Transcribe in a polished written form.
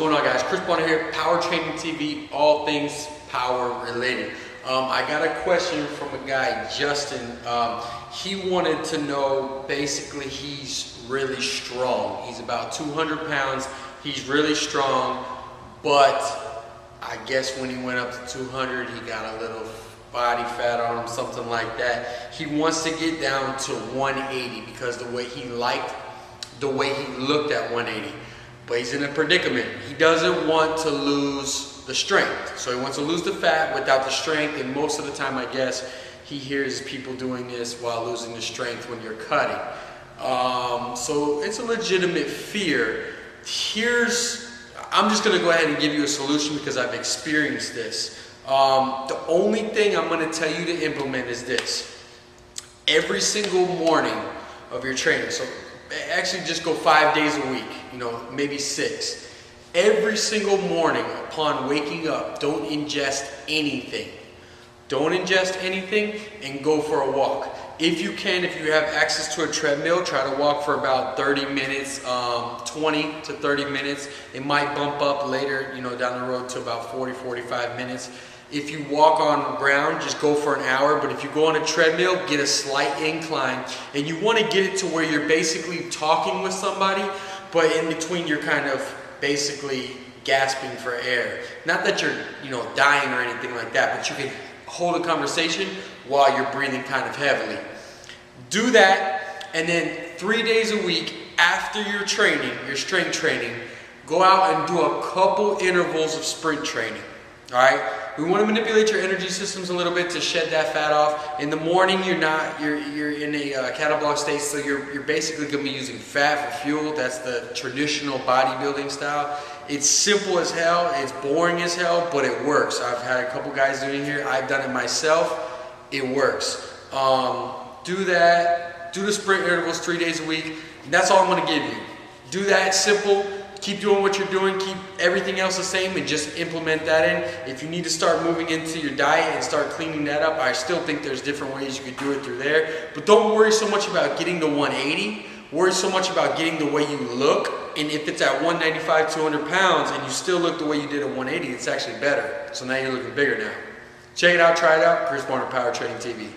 going on, guys? Chris Bonner here, Power Training TV, all things power related. I got a question from a guy, Justin. He wanted to know, basically, he's really strong. He's about 200 pounds. He's really strong, but I guess when he went up to 200, he got a little body fat on him, something like that. He wants to get down to 180 because the way he looked at 180. But he's in a predicament. He doesn't want to lose the strength. So he wants to lose the fat without the strength, and most of the time, I guess, he hears people doing this while losing the strength when you're cutting. So it's a legitimate fear. I'm just gonna go ahead and give you a solution because I've experienced this. The only thing I'm gonna tell you to implement is this. Every single morning of your training, so actually just go 5 days a week, maybe 6. Every single morning upon waking up, don't ingest anything. Don't ingest anything and go for a walk. If you can, if you have access to a treadmill, try to walk for about 30 minutes, 20 to 30 minutes. It might bump up later, down the road to about 40, 45 minutes. If you walk on ground, just go for an hour. But if you go on a treadmill, get a slight incline. And you want to get it to where you're basically talking with somebody, but in between you're kind of basically gasping for air. Not that you're, dying or anything like that, but you can hold a conversation while you're breathing kind of heavily. Do that, and then 3 days a week after your training, your strength training, go out and do a couple intervals of sprint training. All right? We want to manipulate your energy systems a little bit to shed that fat off. In the morning, you're in a catabolic state, so you're basically going to be using fat for fuel. That's the traditional bodybuilding style. It's simple as hell. It's boring as hell, but it works. I've had a couple guys doing it here. I've done it myself. It works. Do that. Do the sprint intervals 3 days a week. And that's all I'm going to give you. Do that simple. Keep doing what you're doing, keep everything else the same, and just implement that in. If you need to start moving into your diet and start cleaning that up, I still think there's different ways you could do it through there. But don't worry so much about getting to 180. Worry so much about getting the way you look. And if it's at 195, 200 pounds, and you still look the way you did at 180, it's actually better. So now you're looking bigger now. Check it out, try it out. Chris Bonner, Power Training TV.